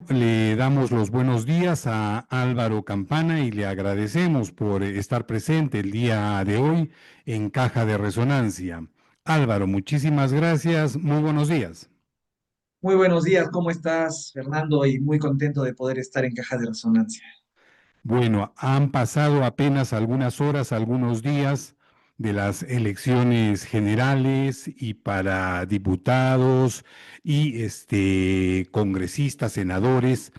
le damos los buenos días a Álvaro Campana y le agradecemos por estar presente el día de hoy en Caja de Resonancia. Álvaro, muchísimas gracias. Muy buenos días. Muy buenos días, ¿cómo estás, Fernando? Y muy contento de poder estar en Caja de Resonancia. Bueno, han pasado apenas algunas horas, algunos días de las elecciones generales y para diputados y congresistas, senadores.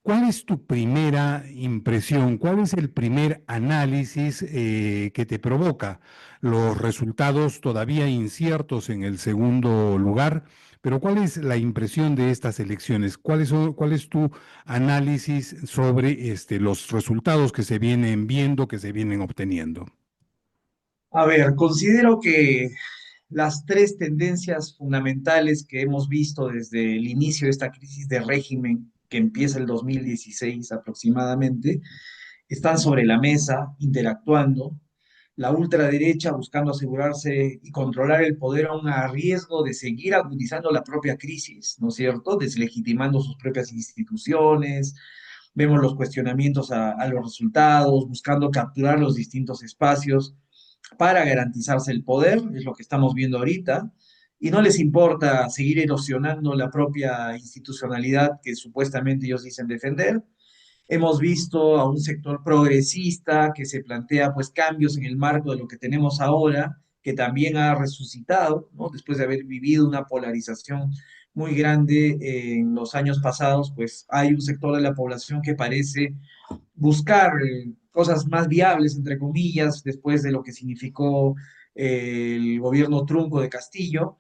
¿Cuál es tu primera impresión? ¿Cuál es el primer análisis que te provoca? Los resultados todavía inciertos en el segundo lugar, pero ¿cuál es la impresión de estas elecciones? ¿Cuál es tu análisis sobre los resultados que se vienen viendo, que se vienen obteniendo? A ver, considero que las tres tendencias fundamentales que hemos visto desde el inicio de esta crisis de régimen, que empieza el 2016 aproximadamente, están sobre la mesa, interactuando. La ultraderecha buscando asegurarse y controlar el poder aún a riesgo de seguir agudizando la propia crisis, ¿no es cierto? Deslegitimando sus propias instituciones. Vemos los cuestionamientos a los resultados, buscando capturar los distintos espacios para garantizarse el poder, es lo que estamos viendo ahorita, y no les importa seguir erosionando la propia institucionalidad que supuestamente ellos dicen defender. Hemos visto a un sector progresista que se plantea pues cambios en el marco de lo que tenemos ahora, que también ha resucitado, ¿no? Después de haber vivido una polarización muy grande en los años pasados, pues hay un sector de la población que parece buscar cosas más viables, entre comillas, después de lo que significó el gobierno trunco de Castillo.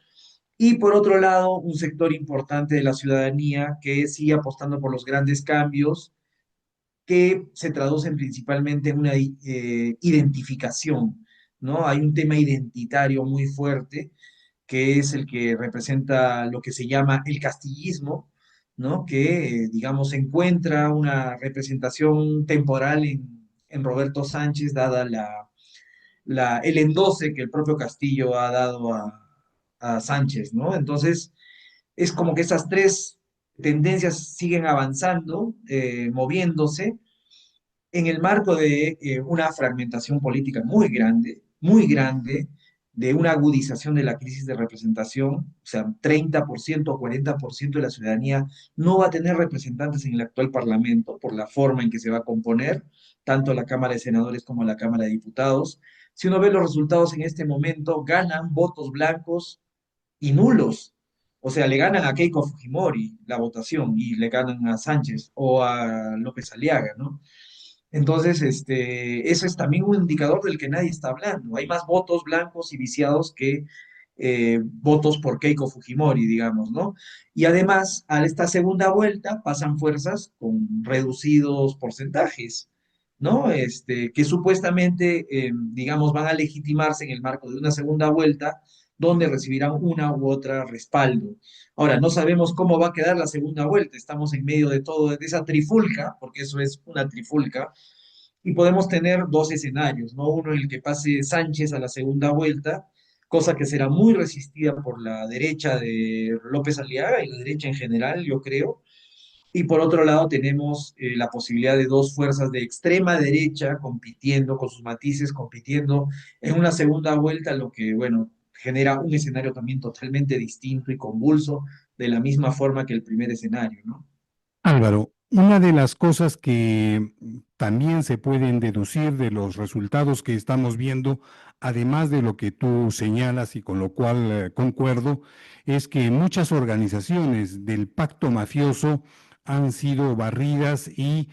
Y por otro lado, un sector importante de la ciudadanía que sigue apostando por los grandes cambios que se traducen principalmente en una identificación, ¿no? Hay un tema identitario muy fuerte que es el que representa lo que se llama el castillismo, ¿no? Que, digamos, encuentra una representación temporal en Roberto Sánchez, dada el endose que el propio Castillo ha dado a Sánchez, ¿no? Entonces, es como que esas tres tendencias siguen avanzando, moviéndose en el marco de una fragmentación política muy grande, de una agudización de la crisis de representación, o sea, 30% o 40% de la ciudadanía no va a tener representantes en el actual Parlamento por la forma en que se va a componer, tanto la Cámara de Senadores como la Cámara de Diputados. Si uno ve los resultados en este momento, ganan votos blancos y nulos. O sea, le ganan a Keiko Fujimori la votación y le ganan a Sánchez o a López Aliaga, ¿no? Entonces, eso es también un indicador del que nadie está hablando. Hay más votos blancos y viciados que votos por Keiko Fujimori, digamos, ¿no? Y además, a esta segunda vuelta pasan fuerzas con reducidos porcentajes, ¿no? Que supuestamente, digamos, van a legitimarse en el marco de una segunda vuelta donde recibirán una u otra respaldo. Ahora, no sabemos cómo va a quedar la segunda vuelta. Estamos en medio de todo, de esa trifulca, porque eso es una trifulca, y podemos tener dos escenarios, ¿no? Uno en el que pase Sánchez a la segunda vuelta, cosa que será muy resistida por la derecha de López Aliaga y la derecha en general, yo creo. Y por otro lado tenemos la posibilidad de dos fuerzas de extrema derecha compitiendo con sus matices, compitiendo en una segunda vuelta, lo que, bueno, genera un escenario también totalmente distinto y convulso, de la misma forma que el primer escenario, ¿no? Álvaro, una de las cosas que también se pueden deducir de los resultados que estamos viendo, además de lo que tú señalas y con lo cual concuerdo, es que muchas organizaciones del pacto mafioso han sido barridas y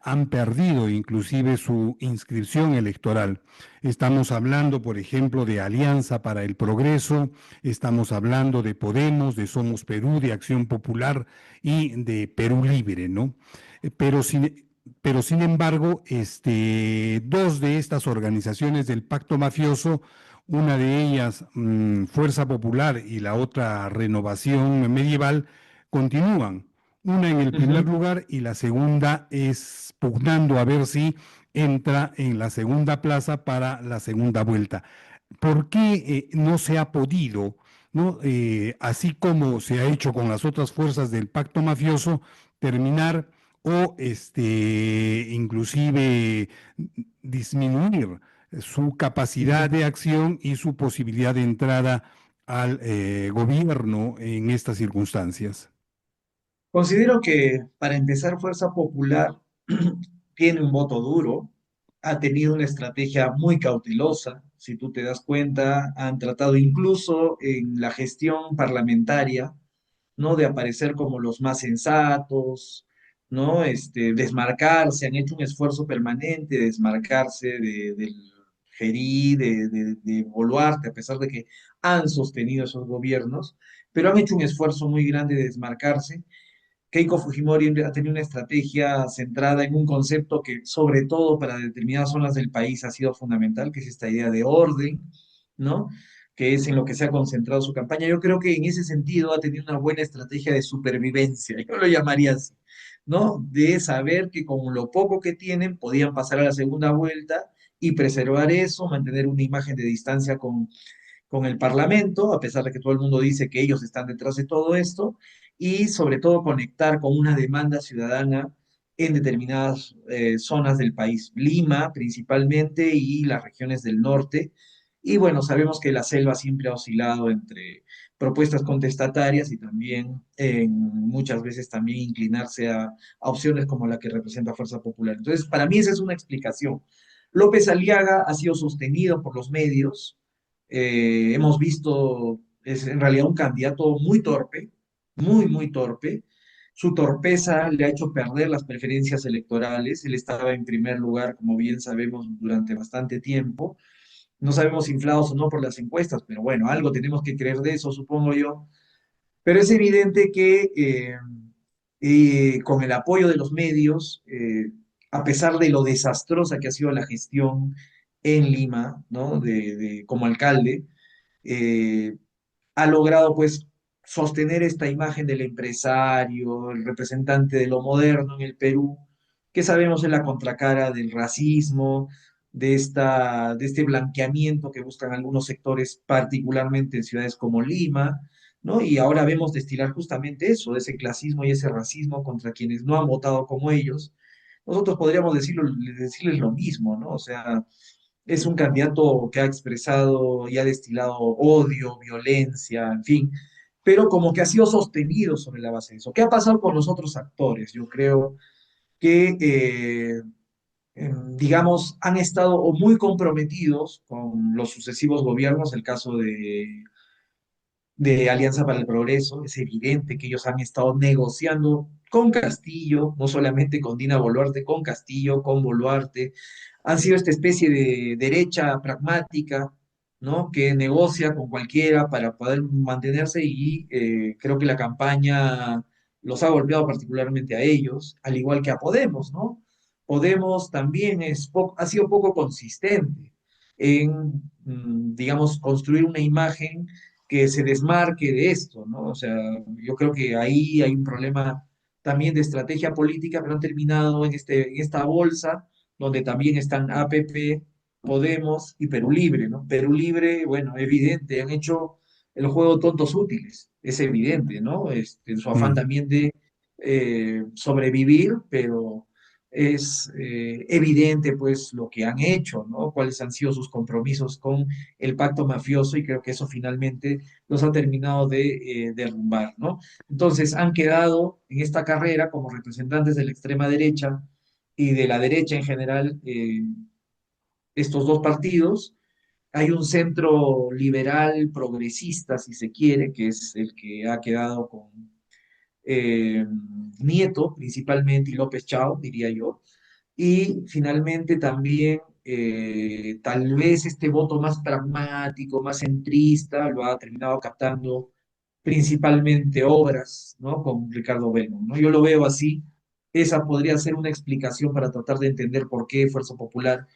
han perdido inclusive su inscripción electoral. Estamos hablando, por ejemplo, de Alianza para el Progreso, estamos hablando de Podemos, de Somos Perú, de Acción Popular y de Perú Libre, ¿no? Pero sin embargo, dos de estas organizaciones del pacto mafioso, una de ellas Fuerza Popular y la otra Renovación Medieval, continúan. Una en el primer Ujú. lugar y la segunda es pugnando a ver si entra en la segunda plaza para la segunda vuelta. ¿Por qué no se ha podido, ¿no? Así como se ha hecho con las otras fuerzas del pacto mafioso, terminar o inclusive disminuir su capacidad de acción y su posibilidad de entrada al gobierno en estas circunstancias? Considero que para empezar Fuerza Popular tiene un voto duro, ha tenido una estrategia muy cautelosa, si tú te das cuenta, han tratado incluso en la gestión parlamentaria, ¿no? De aparecer como los más sensatos, ¿no? Desmarcarse, han hecho un esfuerzo permanente de desmarcarse del Gerí, de Boluarte, a pesar de que han sostenido esos gobiernos, pero han hecho un esfuerzo muy grande de desmarcarse. Keiko Fujimori ha tenido una estrategia centrada en un concepto que, sobre todo para determinadas zonas del país, ha sido fundamental, que es esta idea de orden, ¿no? Que es en lo que se ha concentrado su campaña. Yo creo que en ese sentido ha tenido una buena estrategia de supervivencia, yo lo llamaría así, ¿no? De saber que con lo poco que tienen podían pasar a la segunda vuelta y preservar eso, mantener una imagen de distancia con el Parlamento, a pesar de que todo el mundo dice que ellos están detrás de todo esto, y sobre todo conectar con una demanda ciudadana en determinadas zonas del país, Lima principalmente y las regiones del norte. Y bueno, sabemos que la selva siempre ha oscilado entre propuestas contestatarias y también muchas veces también inclinarse a opciones como la que representa Fuerza Popular. Entonces, para mí esa es una explicación. López Aliaga ha sido sostenido por los medios, hemos visto, es en realidad un candidato muy torpe, muy torpe. Su torpeza le ha hecho perder las preferencias electorales. Él estaba en primer lugar, como bien sabemos, durante bastante tiempo. No sabemos si inflados o no por las encuestas, pero bueno, algo tenemos que creer de eso, supongo yo. Pero es evidente que con el apoyo de los medios, a pesar de lo desastrosa que ha sido la gestión en Lima, ¿no? Como alcalde, eh, ha logrado pues sostener esta imagen del empresario, el representante de lo moderno en el Perú, que sabemos es la contracara del racismo, de este blanqueamiento que buscan algunos sectores, particularmente en ciudades como Lima, ¿no? Y ahora vemos destilar justamente eso, ese clasismo y ese racismo contra quienes no han votado como ellos. Nosotros podríamos decirles lo mismo, ¿no? O sea, es un candidato que ha expresado y ha destilado odio, violencia, en fin, pero como que ha sido sostenido sobre la base de eso. ¿Qué ha pasado con los otros actores? Yo creo que, digamos, han estado o muy comprometidos con los sucesivos gobiernos, el caso de Alianza para el Progreso. Es evidente que ellos han estado negociando con Castillo, no solamente con Dina Boluarte, con Castillo, con Boluarte. Han sido esta especie de derecha pragmática, ¿no? Que negocia con cualquiera para poder mantenerse y creo que la campaña los ha golpeado particularmente a ellos, al igual que a Podemos, ¿no? Podemos también ha sido poco consistente en, digamos, construir una imagen que se desmarque de esto, ¿no? O sea, yo creo que ahí hay un problema también de estrategia política, pero han terminado en esta bolsa donde también están APP, Podemos y Perú Libre, ¿no? Perú Libre, bueno, evidente, han hecho el juego tontos útiles, es evidente, ¿no? En su afán Mm. también de sobrevivir, pero es evidente pues lo que han hecho, ¿no? Cuáles han sido sus compromisos con el pacto mafioso y creo que eso finalmente los ha terminado de derrumbar, ¿no? Entonces han quedado en esta carrera como representantes de la extrema derecha y de la derecha en general, estos dos partidos. Hay un centro liberal progresista, si se quiere, que es el que ha quedado con eh, Nieto principalmente y López Chao, diría yo. Y finalmente también tal vez este voto más pragmático, más centrista, lo ha terminado captando principalmente Obras, ¿no? Con Ricardo Bello, ¿no? Yo lo veo así. Esa podría ser una explicación para tratar de entender por qué Fuerza Popular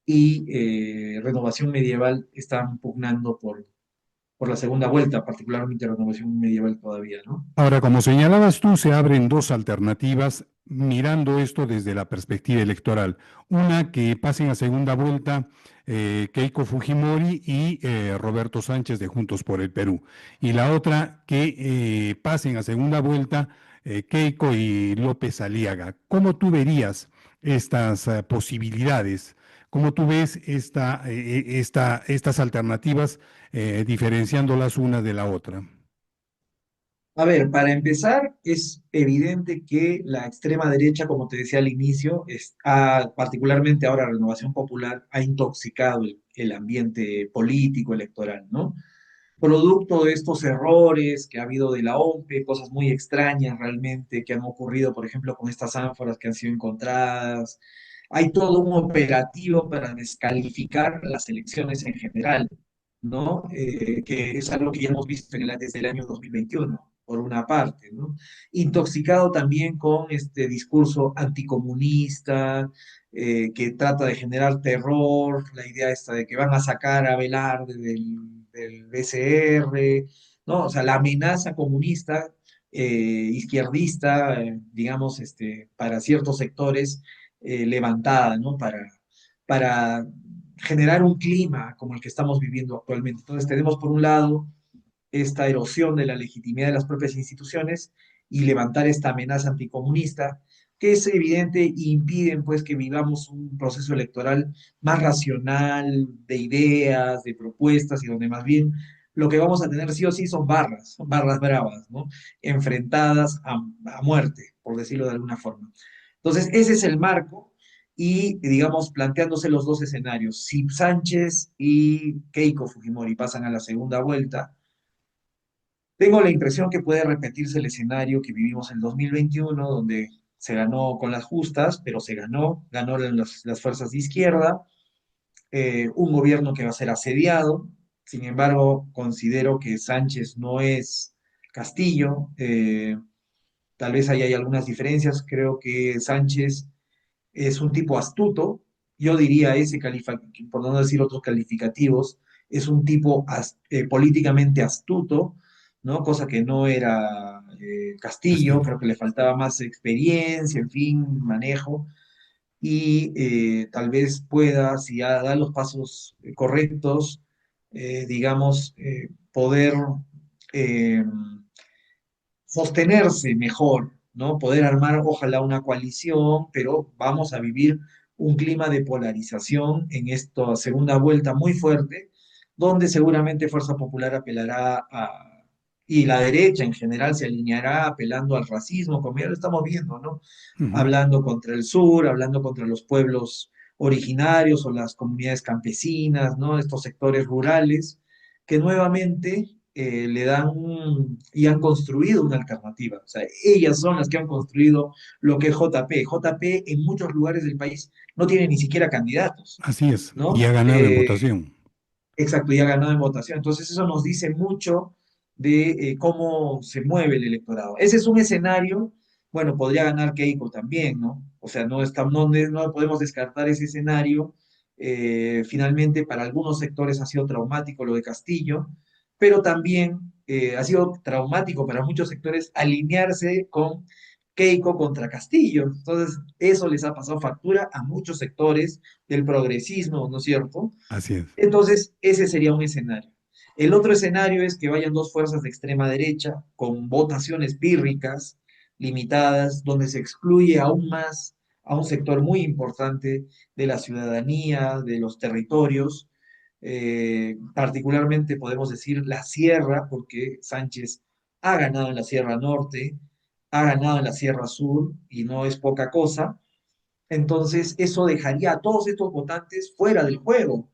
y Renovación Medieval están pugnando por la segunda vuelta, particularmente Renovación Medieval todavía, ¿no? Ahora, como señalabas tú, se abren dos alternativas mirando esto desde la perspectiva electoral. Una, que pasen a segunda vuelta Keiko Fujimori y Roberto Sánchez de Juntos por el Perú. Y la otra, que pasen a segunda vuelta Keiko y López Aliaga. ¿Cómo tú verías estas posibilidades? ¿Cómo tú ves estas alternativas diferenciándolas una de la otra? A ver, para empezar, es evidente que la extrema derecha, como te decía al inicio, particularmente ahora Renovación Popular, ha intoxicado el ambiente político electoral, ¿no? Producto de estos errores que ha habido de la OMPE, cosas muy extrañas realmente que han ocurrido, por ejemplo, con estas ánforas que han sido encontradas. Hay todo un operativo para descalificar las elecciones en general, ¿no? Que es algo que ya hemos visto desde el año 2021, por una parte, ¿no? Intoxicado también con este discurso anticomunista, que trata de generar terror, la idea esta de que van a sacar a Velarde del BCR, ¿no? O sea, la amenaza comunista, izquierdista, digamos, para ciertos sectores, levantada, ¿no? Para generar un clima como el que estamos viviendo actualmente. Entonces tenemos por un lado esta erosión de la legitimidad de las propias instituciones y levantar esta amenaza anticomunista, que es evidente y impiden pues que vivamos un proceso electoral más racional, de ideas, de propuestas, y donde más bien lo que vamos a tener sí o sí son barras bravas, ¿no? Enfrentadas a muerte, por decirlo de alguna forma. Entonces, ese es el marco y, digamos, planteándose los dos escenarios. Si Sánchez y Keiko Fujimori pasan a la segunda vuelta, tengo la impresión que puede repetirse el escenario que vivimos en 2021, donde se ganó con las justas, pero se ganó las fuerzas de izquierda, un gobierno que va a ser asediado. Sin embargo, considero que Sánchez no es Castillo. Tal vez ahí hay algunas diferencias. Creo que Sánchez es un tipo astuto. Yo diría por no decir otros calificativos, es un tipo políticamente astuto, ¿no? Cosa que no era Así Castillo, es. creo que le faltaba más experiencia, en fin, manejo, y tal vez pueda, si da los pasos correctos, digamos, poder eh, sostenerse mejor, ¿no? Poder armar, ojalá, una coalición, pero vamos a vivir un clima de polarización en esta segunda vuelta muy fuerte, donde seguramente Fuerza Popular apelará y la derecha en general se alineará apelando al racismo, como ya lo estamos viendo, ¿no? Ujú. Hablando contra el sur, hablando contra los pueblos originarios o las comunidades campesinas, ¿no? Estos sectores rurales que nuevamente le dan y han construido una alternativa. O sea, ellas son las que han construido lo que es JP. JP en muchos lugares del país no tiene ni siquiera candidatos, Así es. Y ¿no? ha ganado en votación. Exacto, y ha ganado en votación. Entonces eso nos dice mucho de cómo se mueve el electorado. Ese es un escenario, bueno, podría ganar Keiko también, ¿no? O sea, no podemos descartar ese escenario. Finalmente, para algunos sectores ha sido traumático lo de Castillo, pero también ha sido traumático para muchos sectores alinearse con Keiko contra Castillo. Entonces, eso les ha pasado factura a muchos sectores del progresismo, ¿no es cierto? Así es. Entonces, ese sería un escenario. El otro escenario es que vayan dos fuerzas de extrema derecha con votaciones pírricas, limitadas, donde se excluye aún más a un sector muy importante de la ciudadanía, de los territorios, particularmente podemos decir la sierra, porque Sánchez ha ganado en la Sierra Norte, ha ganado en la Sierra Sur, y no es poca cosa. Entonces, eso dejaría a todos estos votantes fuera del juego,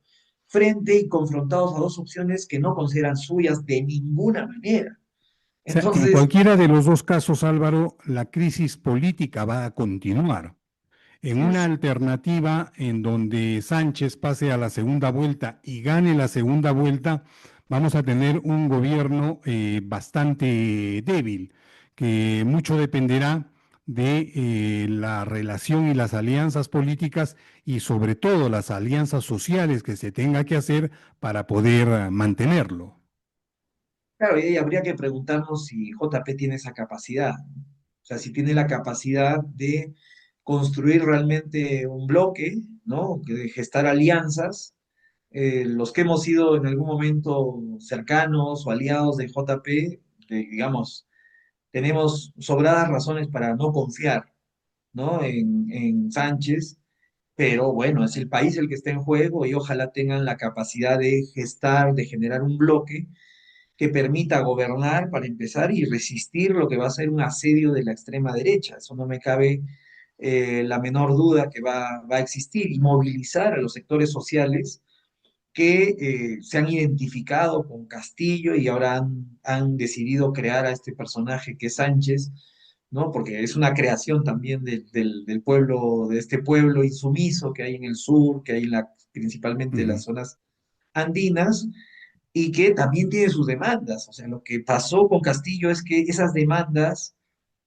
frente y confrontados a dos opciones que no consideran suyas de ninguna manera. O sea, en Entonces, cualquiera de los dos casos, Álvaro, la crisis política va a continuar. En así una es. alternativa en donde Sánchez pase a la segunda vuelta y gane la segunda vuelta, vamos a tener un gobierno bastante débil, que mucho dependerá de la relación y las alianzas políticas y sobre todo las alianzas sociales que se tenga que hacer para poder mantenerlo. Claro, y ahí habría que preguntarnos si JP tiene esa capacidad, ¿no? O sea, si tiene la capacidad de construir realmente un bloque, ¿no? De gestar alianzas. Los que hemos sido en algún momento cercanos o aliados de JP, digamos, tenemos sobradas razones para no confiar, ¿no? En Sánchez, pero bueno, es el país el que está en juego y ojalá tengan la capacidad de gestar, de generar un bloque que permita gobernar para empezar y resistir lo que va a ser un asedio de la extrema derecha. Eso no me cabe la menor duda que va a existir y movilizar a los sectores sociales que se han identificado con Castillo y ahora han decidido crear a este personaje que es Sánchez, ¿no? Porque es una creación también del pueblo, de este pueblo insumiso que hay en el sur, que hay en principalmente en las Ujú. zonas andinas, y que también tiene sus demandas. O sea, lo que pasó con Castillo es que esas demandas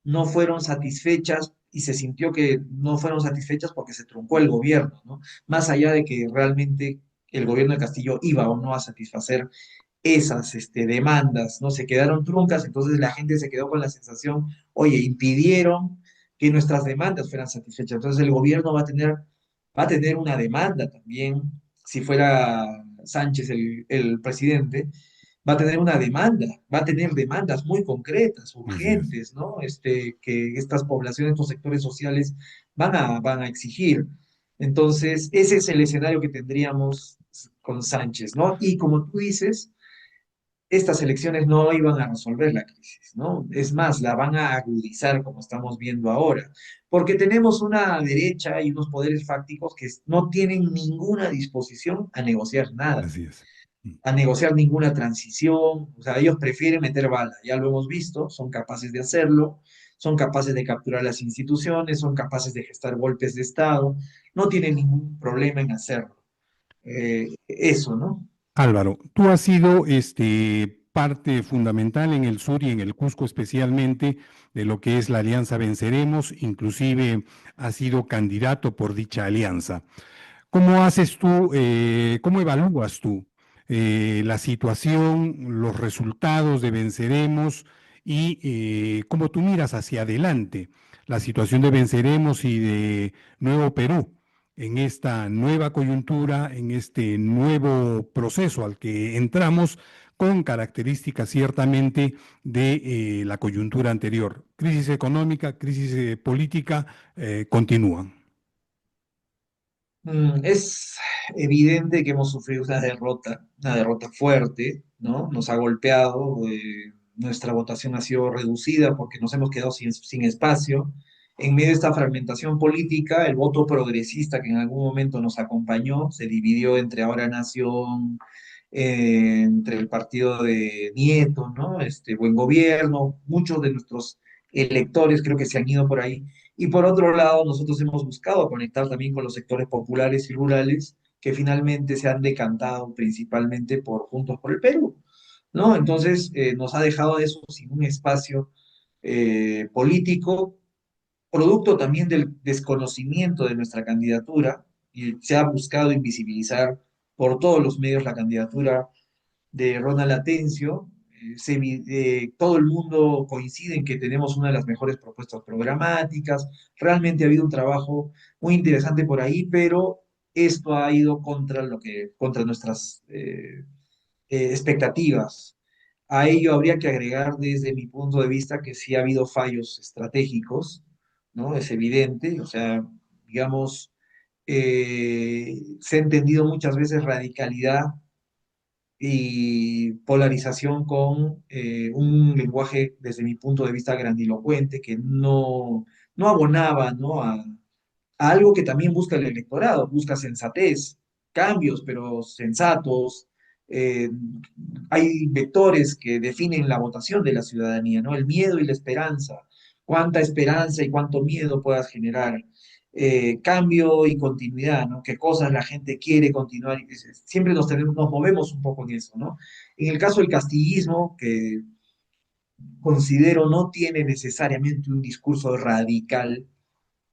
no fueron satisfechas y se sintió que no fueron satisfechas porque se truncó el gobierno, ¿no? Más allá de que realmente el gobierno de Castillo iba o no a satisfacer esas demandas, ¿no? Se quedaron truncas, entonces la gente se quedó con la sensación, oye, impidieron que nuestras demandas fueran satisfechas. Entonces el gobierno va a tener una demanda también, si fuera Sánchez el presidente, va a tener una demanda, va a tener demandas muy concretas, Así es. urgentes, ¿no? Que estas poblaciones, estos sectores sociales van a exigir. Entonces, ese es el escenario que tendríamos con Sánchez, ¿no? Y como tú dices, estas elecciones no iban a resolver la crisis, ¿no? Es más, la van a agudizar como estamos viendo ahora, porque tenemos una derecha y unos poderes fácticos que no tienen ninguna disposición a negociar nada, Así es. Mm. a negociar ninguna transición, o sea, ellos prefieren meter bala, ya lo hemos visto, son capaces de hacerlo, son capaces de capturar las instituciones, son capaces de gestar golpes de Estado, no tienen ningún problema en hacerlo. Eso, ¿no? Álvaro, tú has sido parte fundamental en el sur y en el Cusco especialmente de lo que es la Alianza Venceremos, inclusive has sido candidato por dicha alianza. ¿Cómo haces tú, cómo evalúas tú la situación, los resultados de Venceremos y cómo tú miras hacia adelante la situación de Venceremos y de Nuevo Perú en esta nueva coyuntura, en este nuevo proceso al que entramos con características ciertamente de la coyuntura anterior? Crisis económica, crisis política, continúan. Es evidente que hemos sufrido una derrota fuerte, ¿no? Nos ha golpeado, nuestra votación ha sido reducida porque nos hemos quedado sin espacio. En medio de esta fragmentación política, el voto progresista que en algún momento nos acompañó se dividió entre Ahora Nación, entre el partido de Nieto, ¿no? Buen Gobierno, muchos de nuestros electores creo que se han ido por ahí. Y por otro lado, nosotros hemos buscado conectar también con los sectores populares y rurales que finalmente se han decantado principalmente por Juntos por el Perú, ¿no? Entonces, nos ha dejado eso sin un espacio político, producto también del desconocimiento de nuestra candidatura, y se ha buscado invisibilizar por todos los medios la candidatura de Ronald Atencio. Todo el mundo coincide en que tenemos una de las mejores propuestas programáticas. Realmente ha habido un trabajo muy interesante por ahí, pero esto ha ido contra nuestras expectativas. A ello habría que agregar desde mi punto de vista que sí ha habido fallos estratégicos, ¿no? Es evidente, o sea, digamos, se ha entendido muchas veces radicalidad y polarización con un lenguaje, desde mi punto de vista, grandilocuente, que no abonaba, ¿no? a algo que también busca el electorado, busca sensatez, cambios, pero sensatos. eh, Hay vectores que definen la votación de la ciudadanía, ¿no? El miedo y la esperanza. Cuánta esperanza y cuánto miedo puedas generar. Cambio y continuidad, ¿no? Qué cosas la gente quiere continuar. Siempre nos movemos un poco en eso, ¿no? En el caso del castillismo, que considero no tiene necesariamente un discurso radical,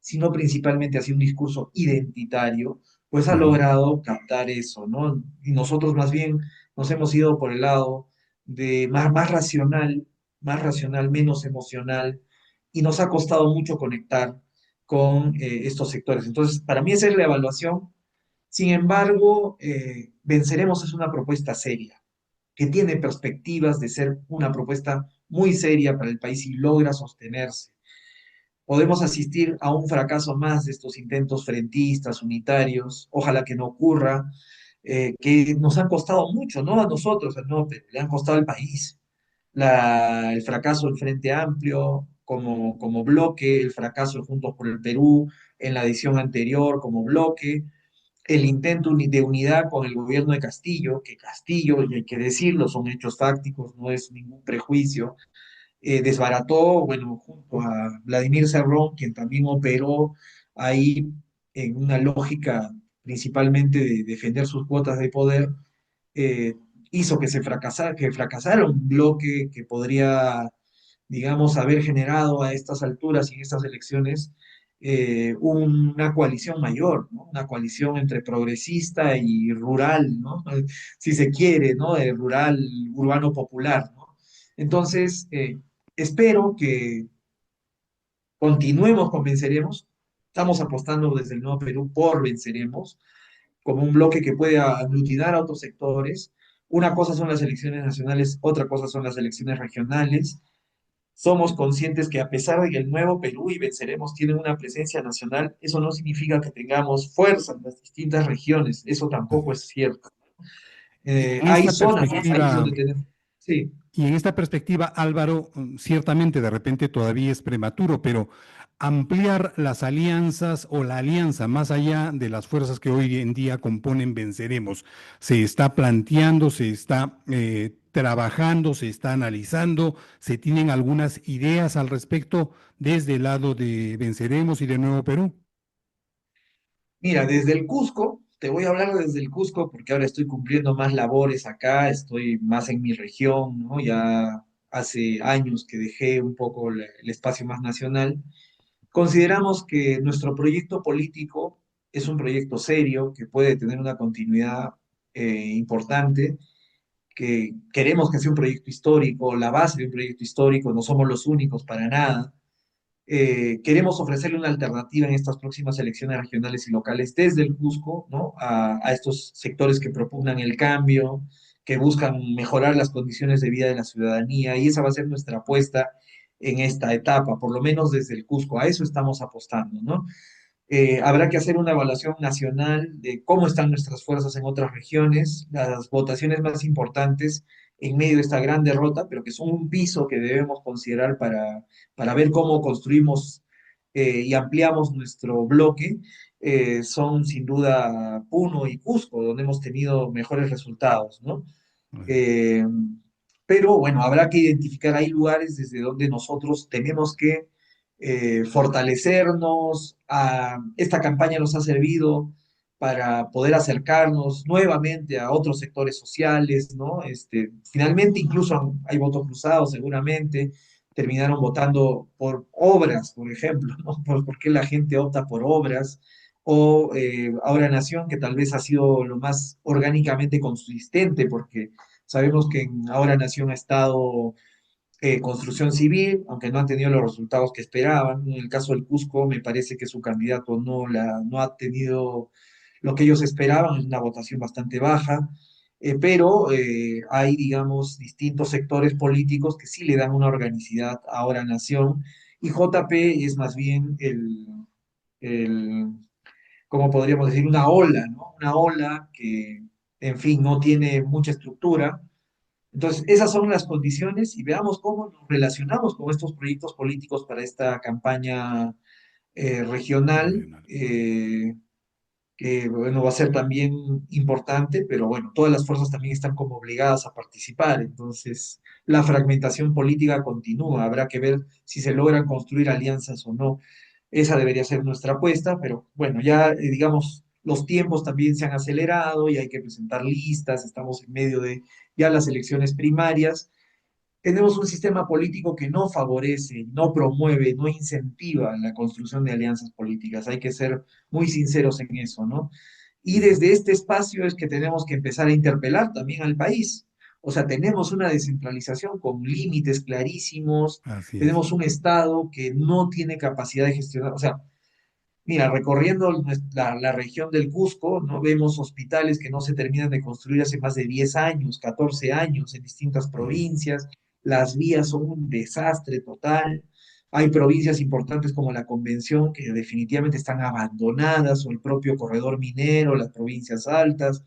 sino principalmente así un discurso identitario, pues ha Ujú. logrado captar eso, ¿no? Y nosotros más bien nos hemos ido por el lado de más racional, menos emocional, y nos ha costado mucho conectar con estos sectores. Entonces, para mí esa es la evaluación. Sin embargo, Venceremos es una propuesta seria, que tiene perspectivas de ser una propuesta muy seria para el país y logra sostenerse. Podemos asistir a un fracaso más de estos intentos frentistas, unitarios, ojalá que no ocurra, que nos han costado mucho, no a nosotros, no, pero le han costado al país. El fracaso del Frente Amplio como bloque, el fracaso de Juntos por el Perú en la edición anterior como bloque, el intento de unidad con el gobierno de Castillo, que Castillo, y hay que decirlo, son hechos fácticos, no es ningún prejuicio, desbarató, bueno, junto a Vladimir Cerrón, quien también operó ahí en una lógica principalmente de defender sus cuotas de poder, eh, hizo que fracasara un bloque que podría, digamos, haber generado a estas alturas y en estas elecciones una coalición mayor, ¿no? Una coalición entre progresista y rural, ¿no? Si se quiere, ¿no? Rural, urbano popular, ¿no? Entonces, espero que continuemos con Venceremos. Estamos apostando desde el Nuevo Perú por Venceremos como un bloque que puede aglutinar a otros sectores. Una cosa son las elecciones nacionales, otra cosa son las elecciones regionales. Somos conscientes que a pesar de que el Nuevo Perú y Venceremos tienen una presencia nacional, eso no significa que tengamos fuerza en las distintas regiones. Eso tampoco es cierto. Y en Hay esta zonas del país perspectiva, donde tenemos... Sí. y en esta perspectiva, Álvaro, ciertamente de repente todavía es prematuro, pero ampliar las alianzas o la alianza más allá de las fuerzas que hoy en día componen Venceremos, se está planteando, se está trabajando, se está analizando, se tienen algunas ideas al respecto desde el lado de Venceremos y de Nuevo Perú. Mira, desde el Cusco, te voy a hablar desde el Cusco porque ahora estoy cumpliendo más labores acá, estoy más en mi región, ¿no? Ya hace años que dejé un poco el espacio más nacional. Consideramos que nuestro proyecto político es un proyecto serio, que puede tener una continuidad importante, que queremos que sea un proyecto histórico, la base de un proyecto histórico, no somos los únicos para nada. Queremos ofrecerle una alternativa en estas próximas elecciones regionales y locales desde el Cusco, ¿no? A estos sectores que propugnan el cambio, que buscan mejorar las condiciones de vida de la ciudadanía, y esa va a ser nuestra apuesta en esta etapa, por lo menos desde el Cusco. A eso estamos apostando, ¿no? Habrá que hacer una evaluación nacional de cómo están nuestras fuerzas en otras regiones, las votaciones más importantes en medio de esta gran derrota, pero que son un piso que debemos considerar para ver cómo construimos y ampliamos nuestro bloque, son sin duda Puno y Cusco, donde hemos tenido mejores resultados, ¿no? Eh, pero bueno, habrá que identificar, hay lugares desde donde nosotros tenemos que fortalecernos. Esta campaña nos ha servido para poder acercarnos nuevamente a otros sectores sociales, ¿no? Finalmente, incluso hay votos cruzados, seguramente, terminaron votando por obras, por ejemplo, ¿no? ¿Por qué la gente opta por obras? O Ahora Nación, que tal vez ha sido lo más orgánicamente consistente, porque sabemos que en Ahora Nación ha estado construcción civil, aunque no han tenido los resultados que esperaban. En el caso del Cusco, me parece que su candidato no ha tenido lo que ellos esperaban, es una votación bastante baja, pero hay, digamos, distintos sectores políticos que sí le dan una organicidad a Ahora Nación, y JP es más bien el como podríamos decir, una ola, ¿no? Una ola que, en fin, no tiene mucha estructura. Entonces, esas son las condiciones y veamos cómo nos relacionamos con estos proyectos políticos para esta campaña regional, Regional. que bueno, va a ser también importante, pero bueno, todas las fuerzas también están como obligadas a participar. Entonces, la fragmentación política continúa. Habrá que ver si se logran construir alianzas o no. Esa debería ser nuestra apuesta, pero bueno, ya digamos, los tiempos también se han acelerado y hay que presentar listas, estamos en medio de ya las elecciones primarias. Tenemos un sistema político que no favorece, no promueve, no incentiva la construcción de alianzas políticas. Hay que ser muy sinceros en eso, ¿no? Y Ujú. desde este espacio es que tenemos que empezar a interpelar también al país. O sea, tenemos una descentralización con límites clarísimos, Así es. tenemos un Estado que no tiene capacidad de gestionar, o sea, mira, recorriendo la región del Cusco, no vemos hospitales que no se terminan de construir hace más de 10 años, 14 años en distintas Mm. provincias. las vías son un desastre total. Hay provincias importantes como la Convención que definitivamente están abandonadas, o el propio corredor minero, las provincias altas.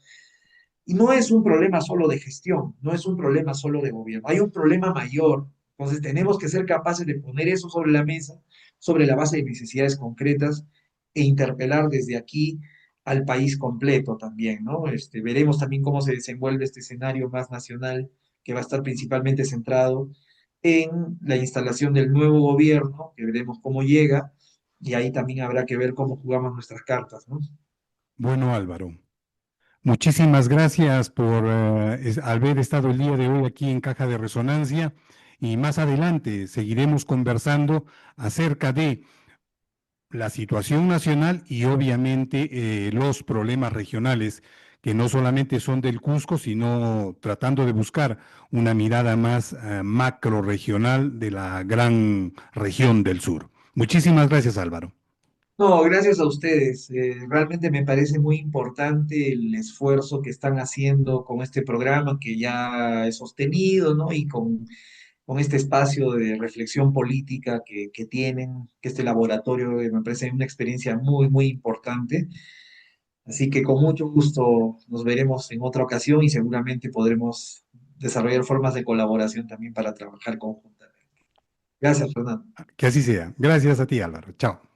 Y no es un problema solo de gestión, no es un problema solo de gobierno, hay un problema mayor. Entonces tenemos que ser capaces de poner eso sobre la mesa, sobre la base de necesidades concretas e interpelar desde aquí al país completo también, ¿no? Veremos también cómo se desenvuelve este escenario más nacional, que va a estar principalmente centrado en la instalación del nuevo gobierno, que veremos cómo llega, y ahí también habrá que ver cómo jugamos nuestras cartas, ¿no? Bueno, Álvaro, muchísimas gracias por haber estado el día de hoy aquí en Caja de Resonancia y más adelante seguiremos conversando acerca de la situación nacional y obviamente los problemas regionales, que no solamente son del Cusco, sino tratando de buscar una mirada más macro regional de la gran región del sur. Muchísimas gracias, Álvaro. No, gracias a ustedes. Realmente me parece muy importante el esfuerzo que están haciendo con este programa que ya es sostenido, ¿no? Y con este espacio de reflexión política que tienen, que este laboratorio me parece una experiencia muy, muy importante. Así que con mucho gusto nos veremos en otra ocasión y seguramente podremos desarrollar formas de colaboración también para trabajar conjuntamente. Gracias, Fernando. Que así sea. Gracias a ti, Álvaro. Chao.